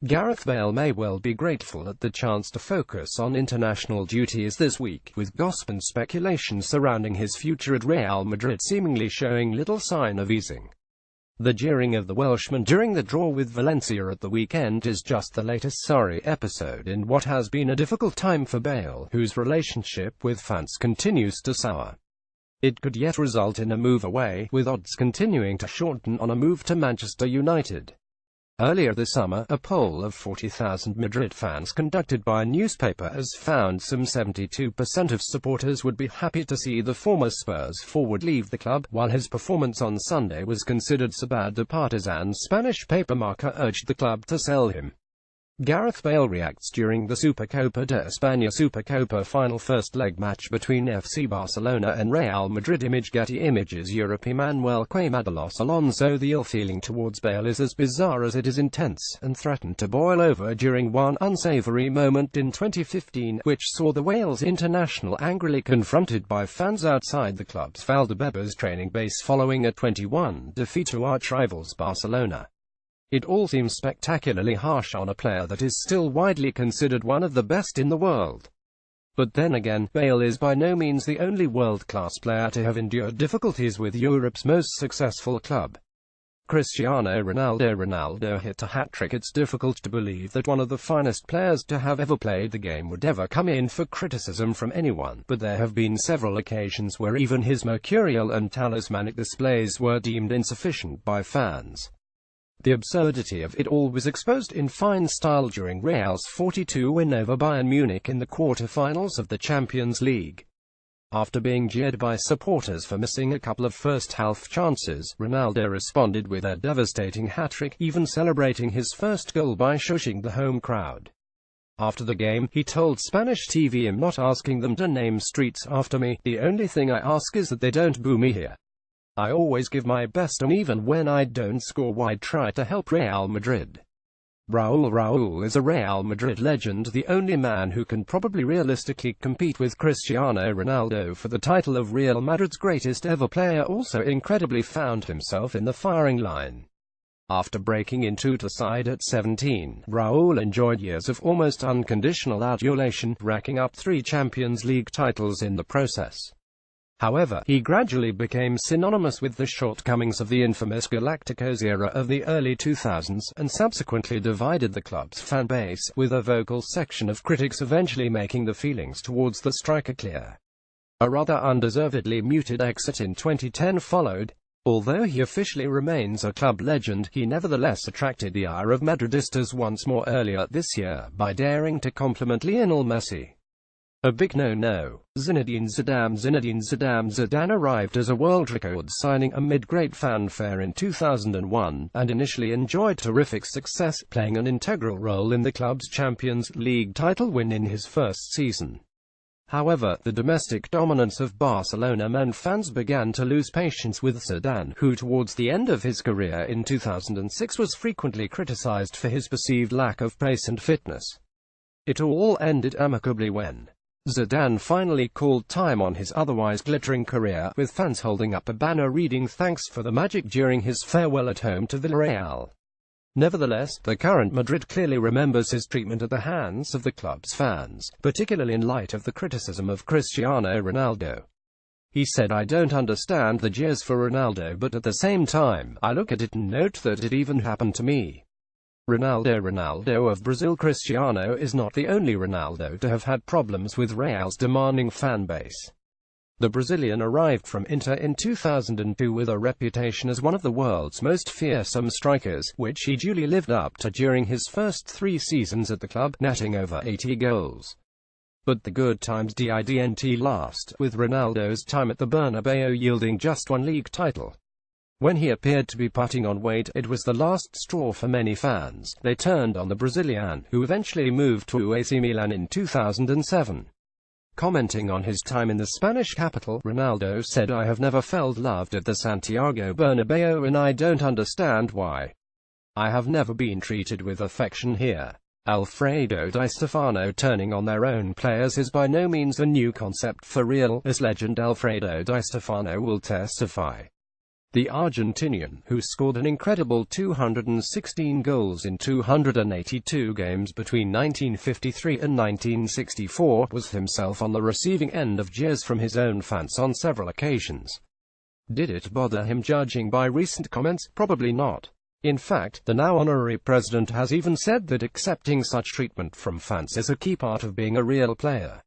Gareth Bale may well be grateful at the chance to focus on international duties this week, with gossip and speculation surrounding his future at Real Madrid seemingly showing little sign of easing. The jeering of the Welshman during the draw with Valencia at the weekend is just the latest sorry episode in what has been a difficult time for Bale, whose relationship with fans continues to sour. It could yet result in a move away, with odds continuing to shorten on a move to Manchester United. Earlier this summer, a poll of 40,000 Madrid fans conducted by a newspaper has found some 72% of supporters would be happy to see the former Spurs forward leave the club, while his performance on Sunday was considered so bad the partisan Spanish paper marca urged the club to sell him. Gareth Bale reacts during the Supercopa de Espana Supercopa final first leg match between FC Barcelona and Real Madrid. Getty Images. Europe. Manuel Quemados Alonso. The ill feeling towards Bale is as bizarre as it is intense, and threatened to boil over during one unsavoury moment in 2015, which saw the Wales international angrily confronted by fans outside the club's Valdebebas training base following a 2-1 defeat to arch-rivals Barcelona. It all seems spectacularly harsh on a player that is still widely considered one of the best in the world. But then again, Bale is by no means the only world-class player to have endured difficulties with Europe's most successful club. Cristiano Ronaldo hit a hat-trick. It's difficult to believe that one of the finest players to have ever played the game would ever come in for criticism from anyone, but there have been several occasions where even his mercurial and talismanic displays were deemed insufficient by fans. The absurdity of it all was exposed in fine style during Real's 4-2 win over Bayern Munich in the quarter-finals of the Champions League. After being jeered by supporters for missing a couple of first-half chances, Ronaldo responded with a devastating hat-trick, even celebrating his first goal by shushing the home crowd. After the game, he told Spanish TV, "I'm not asking them to name streets after me, the only thing I ask is that they don't boo me here. I always give my best, and even when I don't score, I try to help Real Madrid." Raúl is a Real Madrid legend, the only man who can probably realistically compete with Cristiano Ronaldo for the title of Real Madrid's greatest ever player. Also incredibly found himself in the firing line. After breaking into the side at 17, Raúl enjoyed years of almost unconditional adulation, racking up 3 Champions League titles in the process. However, he gradually became synonymous with the shortcomings of the infamous Galacticos era of the early 2000s, and subsequently divided the club's fan base, with a vocal section of critics eventually making the feelings towards the striker clear. A rather undeservedly muted exit in 2010 followed. Although he officially remains a club legend, he nevertheless attracted the ire of Madridistas once more earlier this year, by daring to compliment Lionel Messi. A big no-no. Zinedine Zidane arrived as a world record signing amid great fanfare in 2001, and initially enjoyed terrific success, playing an integral role in the club's Champions League title win in his first season. However, the domestic dominance of Barcelona meant fans began to lose patience with Zidane, who towards the end of his career in 2006 was frequently criticized for his perceived lack of pace and fitness. It all ended amicably when Zidane finally called time on his otherwise glittering career, with fans holding up a banner reading "Thanks for the magic" during his farewell at home to Villarreal. Nevertheless, the current Madrid clearly remembers his treatment at the hands of the club's fans, particularly in light of the criticism of Cristiano Ronaldo. He said, "I don't understand the jeers for Ronaldo, but at the same time, I look at it and note that it even happened to me." Ronaldo of Brazil. Cristiano is not the only Ronaldo to have had problems with Real's demanding fan base. The Brazilian arrived from Inter in 2002 with a reputation as one of the world's most fearsome strikers, which he duly lived up to during his first 3 seasons at the club, netting over 80 goals. But the good times didn't last, with Ronaldo's time at the Bernabeu yielding just 1 league title. When he appeared to be putting on weight, it was the last straw for many fans. They turned on the Brazilian, who eventually moved to AC Milan in 2007. Commenting on his time in the Spanish capital, Ronaldo said, "I have never felt loved at the Santiago Bernabeu, and I don't understand why. I have never been treated with affection here." Alfredo Di Stefano turning on their own players is by no means a new concept for Real, as legend Alfredo Di Stefano will testify. The Argentinian, who scored an incredible 216 goals in 282 games between 1953 and 1964, was himself on the receiving end of jeers from his own fans on several occasions. Did it bother him judging by recent comments? Probably not. In fact, the now honorary president has even said that accepting such treatment from fans is a key part of being a real player.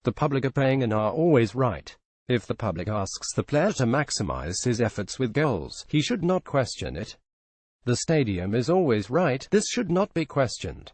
The public are paying and are always right. If the public asks the player to maximize his efforts with goals, he should not question it. The stadium is always right. This should not be questioned.